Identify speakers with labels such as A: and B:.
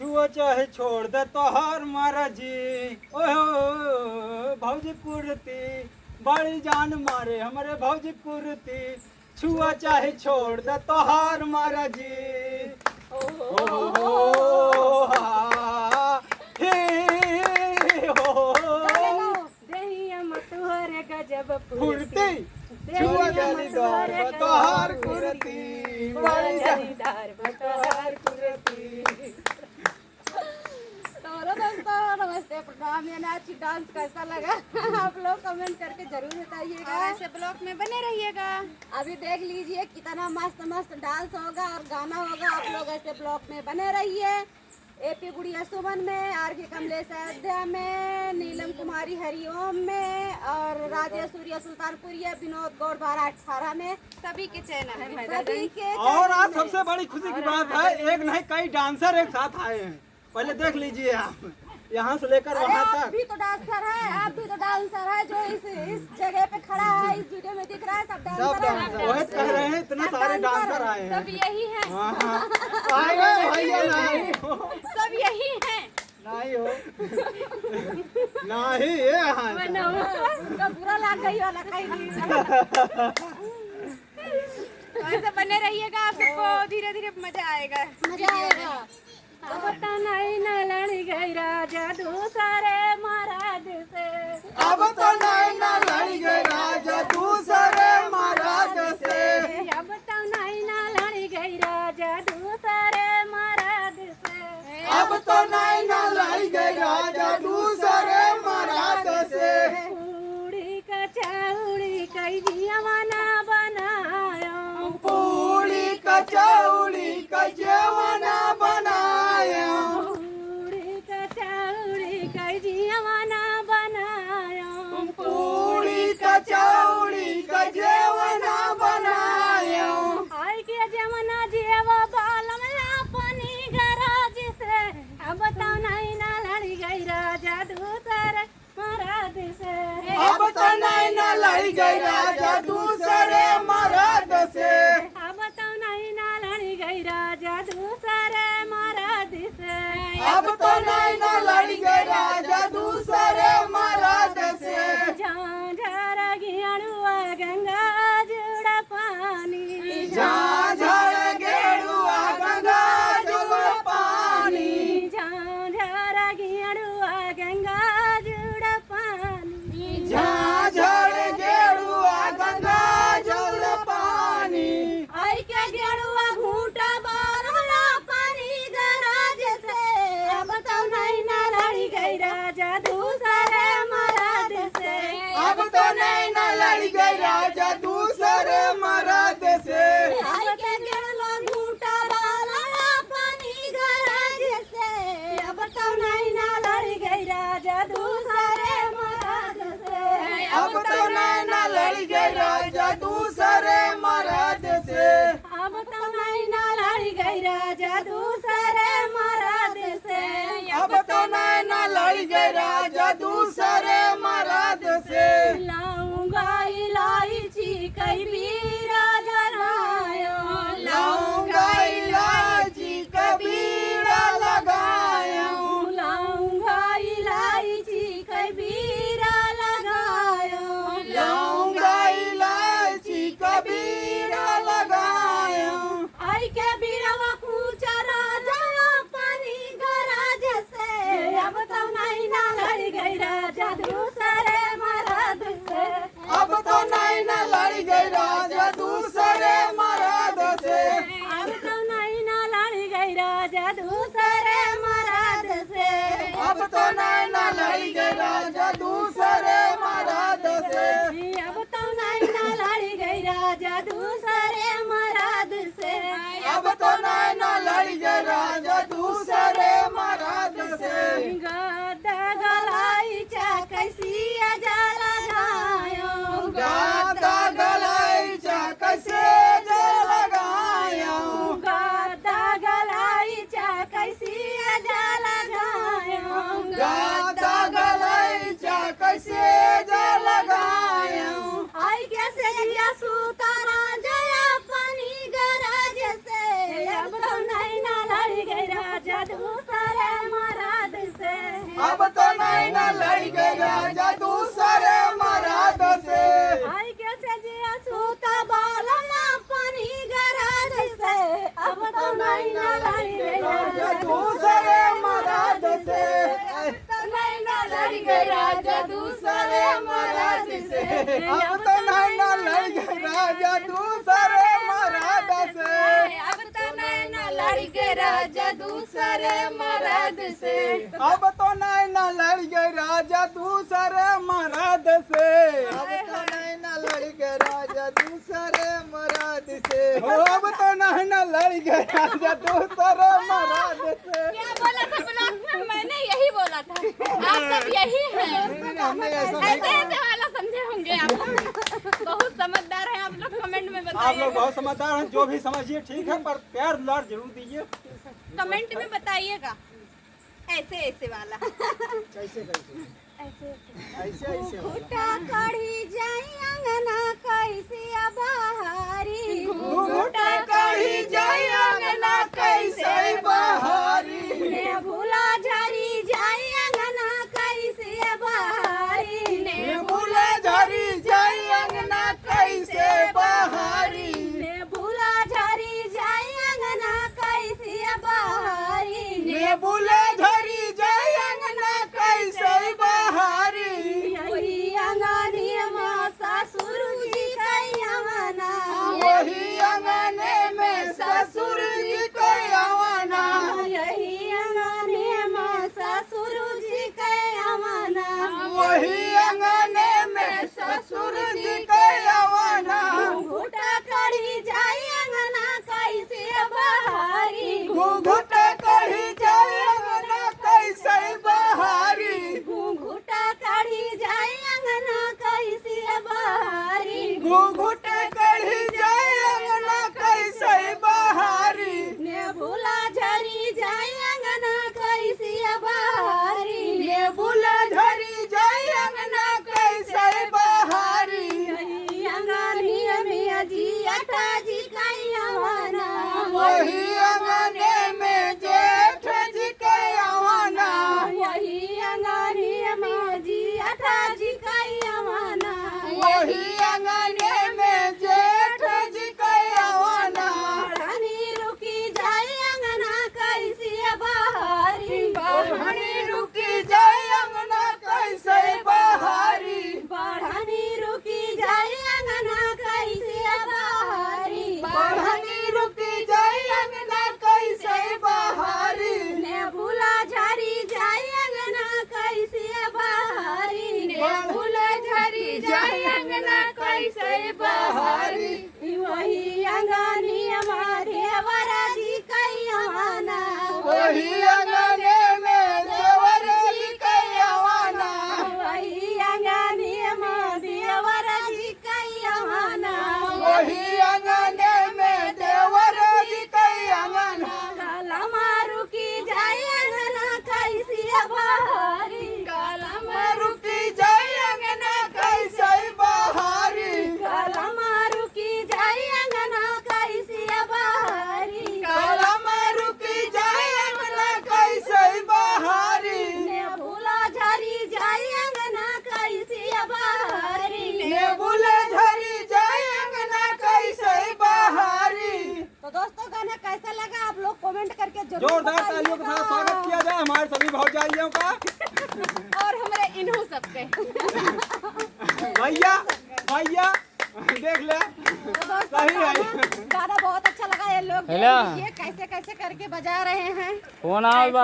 A: छुआ चाहे छोड़ दे तोहार महाराजी। ओहो भौजी कुर्ती बड़ी जान मारे हमारे भौजी कुर्ती। छुआ चाहे छोड़ दे तोहार महाराजी। ओहो हे हो
B: देहिया मतुहरे गजब
A: कुर्ती छुआ जालीदार तोहार कुर्ती बड़ी
B: जालीदार बतोहार कुर्ती। तो दोस्तों नमस्ते प्रणाम। ये नाच डांस कैसा लगा आप लोग कमेंट करके जरूर बताइएगा।
C: ऐसे ब्लॉग में बने रहिएगा।
B: अभी देख लीजिए कितना मस्त मस्त डांस होगा और गाना होगा। आप लोग ऐसे ब्लॉग में बने रहिए। एपी गुड़िया सुमन में, आर के कमलेश अयोध्या में, नीलम कुमारी हरिओम में और राजेश सूर्य सुल्तानपुरिया, विनोद गौड़ 12-18 में
C: सभी के चैनल है।
B: सभी के
A: और आज सबसे बड़ी खुशी की बात है एक नहीं कई डांसर एक साथ आए हैं। पहले देख लीजिए आप यहाँ से लेकर
B: अरे
A: वहाँ
B: आप
A: तक।
B: भी तो डांसर है, आप भी तो डांसर है। जो इस जगह पे खड़ा है, इस वीडियो में दिख रहा है, सब
A: सब
B: डांसर
A: डांसर
B: है।
A: वही कह रहे हैं इतने सारे डांसर आए हैं।
C: सब यही है।
A: हाँ, हाँ। आए हैं भैया नहीं हो
C: सब यही है।
A: नहीं हो नहीं ये हाँ
B: उनका बुरा लग गई वाला कहीं
C: ऐसे बने रहिएगा। आप सबको धीरे धीरे मजा आएगा।
B: मजा आएगा।
C: अब तो नहीं न लड़ गई राजा दूसरे महाराज से।
A: अब तो नहीं ना लड़ी गई राजा दूसरे महाराज से।
C: अब तो नहीं न लड़ गई राजा दूसरे महाराज से।
A: अब तो नहीं ना लड़ी गई राजा दूसरे महाराज से।
C: पूरी कचौड़ी कई जमाना बनायो।
A: पूरी कचौड़ी का जमाना बनाया।
C: पूरी कचौड़ी कई जमाना बनायो।
A: पूरी कचौड़ी का जमाना बनाया।
C: आई के जमाना जेवा बालम अपनी गराज से। अब तो नहीं ना लड़ी गई राजा दूसरे महाराज से।
A: अब तो नहीं ना लड़ी गई राजा दूसरे महाराज से।
C: अब तो नहीं ना लड़ी गई राजा दूसरे महाराज से।
A: अब तो नहीं ना लड़ी गई राजा दूसरे महाराज से।
C: झांझर गियड़ुआ गंगा जुड़ा पानी।
A: झांझर गेरुआ गंगा जुड़ पानी।
C: झांझर गियड़ुआ गंगा जुड़ा पानी।
A: झांझर गेरुआ गंगा जुड़ पानी।
B: आई के गेरुआ घूंटा बारला पानी गराज से।
C: अब तो नहीं ना लड़ी गई राजा दूसरे महाराज से।
A: अब तो नहीं ना लड़ी गई राजा दूसरे महाराज से।
B: आई के गेरुआ घूंटा बारला पानी गराज से।
C: अब तो नहीं ना लड़ी गई राजा दूसरे महाराज से।
A: अब तो नहीं ना लड़ी गई राजा दूसरे महाराज से।
C: अब तो नहीं ना लड़ी गई राजा दूसरे महाराज से।
A: अब तो नहीं ना लड़ी गई राजा दूसरे महाराज से।
C: लाऊंगा इलायची कई बीरा जरायो।
A: लाऊंगा इलायची कबीरा लगायो।
C: लाऊंगा इलायची कई बीरा लगायो।
A: लाऊंगा इलायची कबीरा लगायो।
C: आई के बीरवा कूचा राजा पानी गराज से। अब तो नहीं ना लड़ी गई राजा दूसरे महाराज से।
A: अब तो नहीं ना लड़ी गई राजा दूसरे महाराज से।
C: अब तो नहीं ना लड़ी गई राजा दूसरे महाराज से।
A: अब तो नहीं ना लड़ी गई राजा दूसरे महाराज से।
C: अब तो नहीं ना लड़ी गई राजा दूसरे महाराज से।
A: अब तो नहीं ना लड़ी गई राजा दूसरे महाराज से।
C: गदा गलाई चा कैसी अजा लगायो।
A: गाता गलाई चा कैसे जल लगायो।
C: गदा गलाई चा कैसी अजा लगायो।
A: गाता गलाई चा कैसे जल लगायो।
B: आई के सेरिया सूतारा जया पानी गराज से।
C: अब तो नहीं ना लड़ी गई
A: अब तो नैना लड़ गए राजा दूसरे मर्द से।
C: आई के सजिया सूता बालमा पानी गराज से, अब तो नैना लड़ गए राजा
A: दूसरे मर्द से।
C: नैना लड़ गए राजा दूसरे मर्द से।
A: अब तो नैना लड़ गए राजा दूसरे मर्द से।
C: अब तो नैना लड़ गए राजा दूसरे मर्द से।
A: अब तो नैना लड़ गए राजा दूसरे मर्द से।
D: अब तो नैना लड़ गए राजा दूसरे मर्द से।
A: अब तो नैना लड़ गए राजा दूसरे मर्द से।
C: क्या बोला था ब्लॉग में? मैंने यही बोला था, आप सब यही हैं।
D: हमने ऐसा नहीं
C: ऐसे ऐसे वाला समझे होंगे आप लोग। बहुत समझदार हैं आप लोग, कमेंट में
A: आप लोग
C: बताइए।
A: बहुत समझदार हैं, जो भी समझिए ठीक है, पर प्यार दुलार जरूर दीजिए।
C: कमेंट में बताइएगा ऐसे ऐसे वाला।
D: कैसे कैसे
C: ऐसे
D: ऐसे ऐसे वाला।
C: घुटा कढ़ी जाई अंगना कैसे बहारी।
A: घुटा कढ़ी जाई अंगना कैसे बहारी।
C: ने भूला झरी जाई अंगना कैसे बहारी।
A: ने भूला झरी जाई अंगना कैसे बहारी।
C: ने भूला झरी जाई अंगना कैसे बहारी।
A: ने भूला झरी जाई अंगना कैसे बहारी।
C: यही अंगनी में ससुर जी कैवना।
A: वही अंगने में ससुर जी कैवना।
C: यही अंगनी में ससुर जी कैवना।
A: वही अंगने में ससुर जी कैवना।
C: घुटा कढ़ी जाई अंगना कैसे बहारी।
A: घुघुटा कढ़ी जाई अंगना कैसे बहारी।
C: घुटा कढ़ी जाई अंगना कैसे बहारी।
A: घुघुटा कढ़ी जाई अंगना कैसे बहारी।
C: ने भूला झरी जाई अंगना कैसे बहारी।
A: ने भूला झरी जाई अंगना कैसे बहारी।
C: यही अंगनी में जी अठा जी कैवना।
A: वही अंगने में जेठ जी कैवना।
C: यही अंगनी में जी अठा जी कैवना।
A: वही अंगने में जेठ जी कैवना।
C: बढ़नी रुकी जाई अंगना कैसे बहारी।
A: बढ़नी रुकी जाई अंगना कैसे बहारी।
C: बढ़नी रुकी जाई अंगना कैसे बहारी।
A: बढ़नी रुकी जाई अंगना कैसे बहारी।
C: ने भूला झरी जाई अंगना कैसे बहारी। ने भूला झरी जाई अंगना कैसे बहारी। वही अंगनी हमारे वराजी कैवना।
A: वही अंगने में देवर जी कैवना।
C: वही अंगनी हमारे वराजी कैवना।
A: वही अंगने में देवर जी कैवना।
C: काला रुकी जाई अंगना कैसे बहारी। काला
A: रुकी जाई अंगना कैसे बहारी।
C: काला रुकी जाई अंगना कैसे बहारी।
A: काला रुकी जाई अंगना कैसे बहारी।
C: ने भूला झरी जाई अंगना कैसे बहारी।
A: ने भूला झरी जाई अंगना कैसे बहारी।
B: तो दोस्तों गाना कैसा लगा आप लोग कमेंट करके जरूर
A: जोरदार
B: बताइएगा।
A: तालियों के साथ स्वागत किया जाए हमारे सभी भौजाइयों का।
C: और हमारे इन्हों सबके।
A: भैया भैया देख ले,
B: तो दोस्तों
A: सही है।
B: गाना बहुत अच्छा लगा। ये लोग
E: हेलो।
B: ये कैसे कैसे करके बजा रहे हैं।
E: फोन आओ बा।